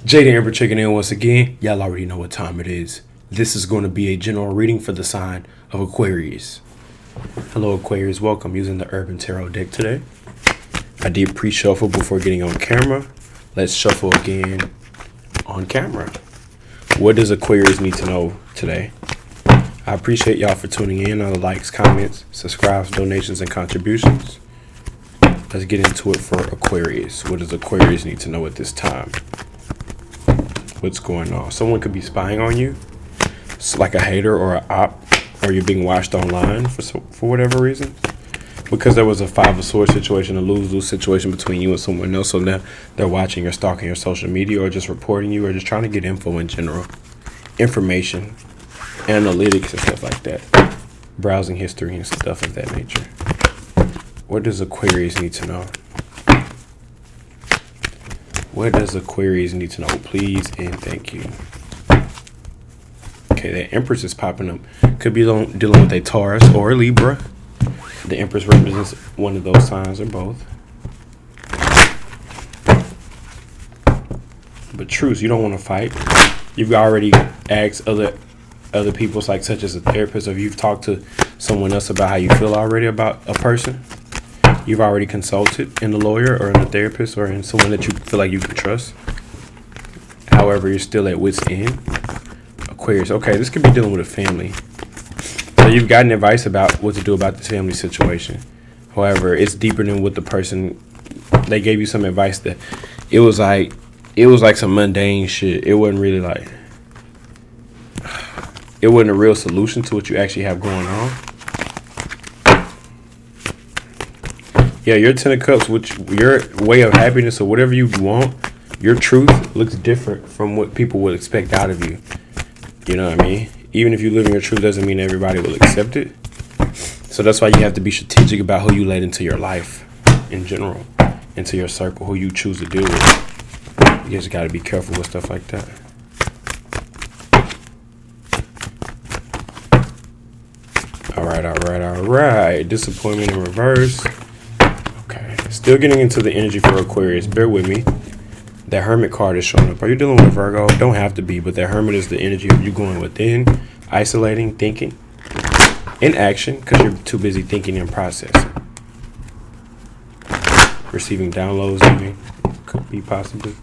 Jaden Amber checking in once again. Y'all already know what time it is. This is going to be a general reading for the sign of Aquarius. Hello Aquarius, welcome using the Urban Tarot deck today. I did pre-shuffle before getting on camera. Let's shuffle again on camera. What does Aquarius need to know today? I appreciate y'all for tuning in. All the likes, comments, subscribes, donations, and contributions. Let's get into it for Aquarius. What does Aquarius need to know at this time? What's going on? Someone could be spying on you. It's like a hater or a op, or you're being watched online for whatever reason. Because there was a Five of Swords situation, a lose-lose situation between you and someone else. So now they're watching or stalking your social media or just reporting you or just trying to get info in general. Information, analytics and stuff like that. Browsing history and stuff of that nature. What does Aquarius need to know? What does Aquarius need to know? Please and thank you. Okay, that Empress is popping up. Could be dealing with a Taurus or a Libra. The Empress represents one of those signs or both. But truce, you don't want to fight. You've already asked other people, like such as a therapist, or you've talked to someone else about how you feel already about a person. You've already consulted in a lawyer or in a therapist or in someone that you feel like you can trust. However, you're still at wit's end. Aquarius, okay, this could be dealing with a family. So you've gotten advice about what to do about this family situation. However, it's deeper than what the person, they gave you some advice that it was like some mundane shit. It wasn't really like, it wasn't a real solution to what you actually have going on. Yeah, your Ten of Cups, which your way of happiness or whatever you want, your truth looks different from what people would expect out of you. You know what I mean? Even if you live in your truth doesn't mean everybody will accept it. So that's why you have to be strategic about who you let into your life in general, into your circle, who you choose to deal with. You just got to be careful with stuff like that. All right. Disappointment in reverse. Still getting into the energy for Aquarius. Bear with me. That Hermit card is showing up. Are you dealing with Virgo? Don't have to be, but that Hermit is the energy of you going within, isolating, thinking, in action, because you're too busy thinking and processing. Receiving downloads even could be possibly.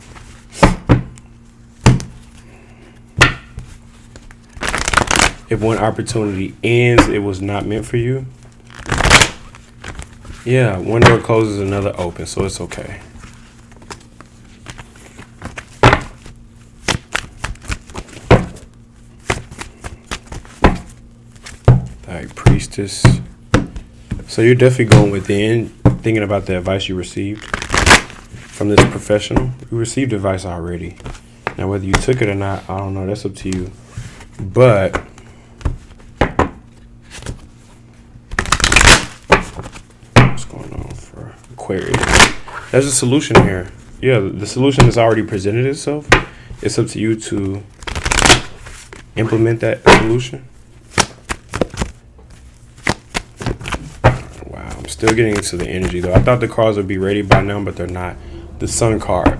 If one opportunity ends, it was not meant for you. Yeah, one door closes, another opens, so it's okay. Alright, Priestess. So you're definitely going within, thinking about the advice you received from this professional. You received advice already. Now, whether you took it or not, I don't know. That's up to you. But Aquarius, there's a solution here. Yeah, the solution has already presented itself. It's up to you to implement that solution. Wow, I'm still getting into the energy though. I thought the cards would be ready by now, but they're not. The Sun card.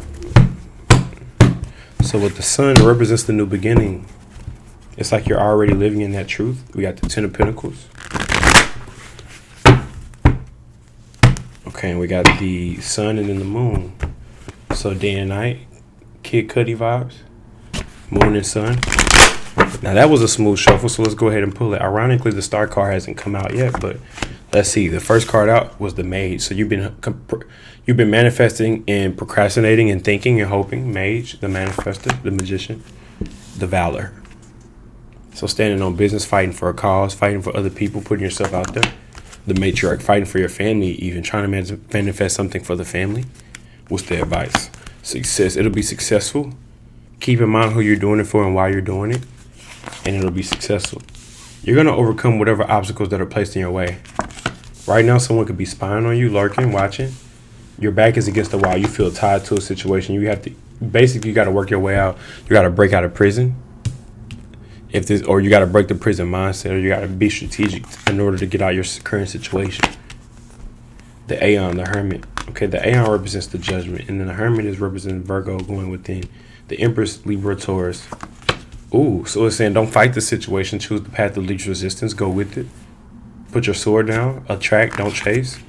So with the Sun, it represents the new beginning. It's like you're already living in that truth. We got the Ten of Pentacles. Okay, and we got the Sun and then the Moon. So day and night, Kid Cudi vibes. Moon and Sun. Now that was a smooth shuffle, so let's go ahead and pull it. Ironically, the Star card hasn't come out yet, but let's see. The first card out was the Mage. So you've been manifesting and procrastinating and thinking and hoping. Mage, the manifester, the Magician, the Valor. So standing on business, fighting for a cause, fighting for other people, putting yourself out there. The Matriarch, fighting for your family, even trying to manifest something for the family. What's the advice? Success. It'll be successful. Keep in mind who you're doing it for and why you're doing it, and it'll be successful. You're going to overcome whatever obstacles that are placed in your way. Right now, someone could be spying on you, lurking, watching. Your back is against the wall. You feel tied to a situation. You have to, basically, you got to work your way out. You got to break out of prison. Or you got to break the prison mindset, or you got to be strategic in order to get out of your current situation. The Aeon, the Hermit. Okay, the Aeon represents the judgment, and then the Hermit is representing Virgo going within. The Empress, Libra, Taurus. Ooh, so it's saying don't fight the situation. Choose the path of least resistance. Go with it. Put your sword down. Attract, don't chase.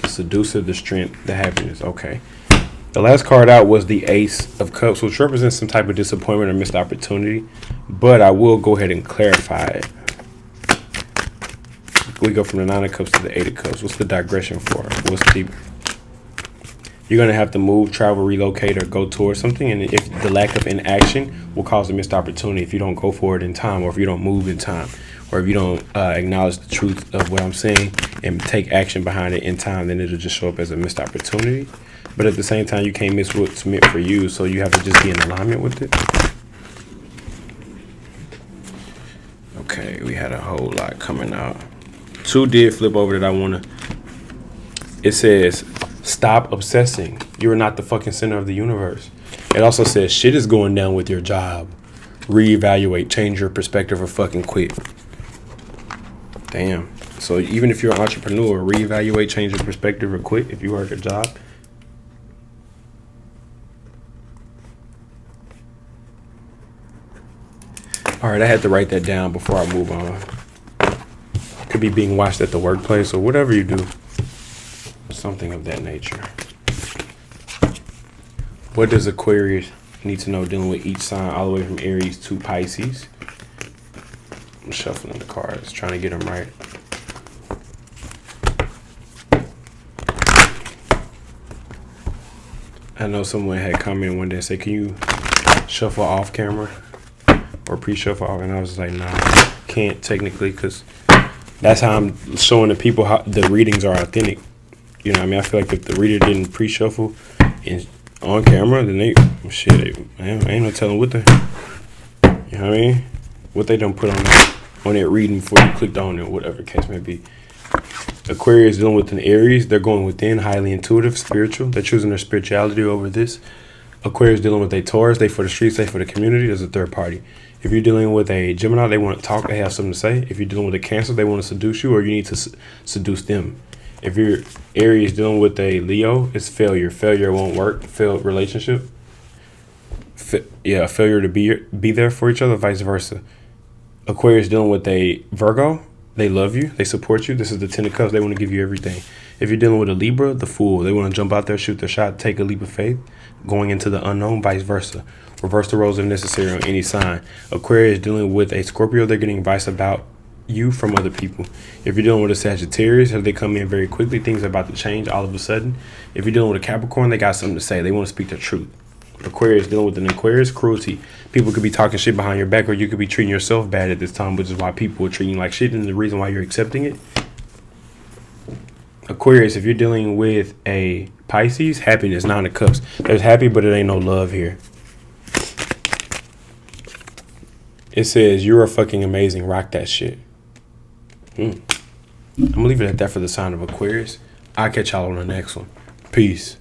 The Seducer, the Strength, the Happiness. Okay. The last card out was the Ace of Cups, which represents some type of disappointment or missed opportunity. But I will go ahead and clarify it. We go from the Nine of Cups to the Eight of Cups. What's the digression for? What's the... You're going to have to move, travel, relocate, or go towards something. And if the lack of inaction will cause a missed opportunity if you don't go for it in time, or if you don't move in time, or if you don't acknowledge the truth of what I'm saying and take action behind it in time, then it'll just show up as a missed opportunity. But at the same time, you can't miss what's meant for you, so you have to just be in alignment with it. Okay, we had a whole lot coming out. Two did flip over that I want to... It says... Stop obsessing. You're not the fucking center of the universe. It also says shit is going down with your job. Reevaluate, change your perspective, or fucking quit. Damn. So even if you're an entrepreneur, reevaluate, change your perspective, or quit if you work a job. All right, I had to write that down before I move on. Could be being watched at the workplace or whatever you do. Something of that nature. What does Aquarius need to know dealing with each sign all the way from Aries to Pisces? I'm shuffling the cards, trying to get them right. I know someone had commented one day and said, can you shuffle off camera or pre-shuffle off? And I was like, nah, can't technically, because that's how I'm showing the people how the readings are authentic. You know what I mean? I feel like if the reader didn't pre-shuffle on camera, then they, shit, I ain't no telling what they, you know what I mean? What they done put on that reading before you clicked on it, whatever the case may be. Aquarius dealing with an Aries. They're going within, highly intuitive, spiritual. They're choosing their spirituality over this. Aquarius dealing with a Taurus. They for the streets, they for the community. There's a third party. If you're dealing with a Gemini, they want to talk, they have something to say. If you're dealing with a Cancer, they want to seduce you, or you need to seduce them. If you're Aries dealing with a Leo, it's failure. Failure won't work. Failed relationship. Failure to be there for each other, vice versa. Aquarius dealing with a Virgo, they love you, they support you. This is the Ten of Cups. They want to give you everything. If you're dealing with a Libra, the Fool, they want to jump out there, shoot their shot, take a leap of faith, going into the unknown, vice versa. Reverse the roles if necessary on any sign. Aquarius dealing with a Scorpio, they're getting advice about you from other people. If you're dealing with a Sagittarius, if they come in very quickly, things are about to change all of a sudden. If you're dealing with a Capricorn, they got something to say. They want to speak the truth. Aquarius dealing with an Aquarius, cruelty. People could be talking shit behind your back, or you could be treating yourself bad at this time, which is why people are treating you like shit, and the reason why you're accepting it. Aquarius, if you're dealing with a Pisces, happiness, Nine of Cups. There's happy, but it ain't no love here. It says you're fucking amazing. Rock that shit. I'm gonna leave it at that for the sign of Aquarius. I'll catch y'all on the next one. Peace.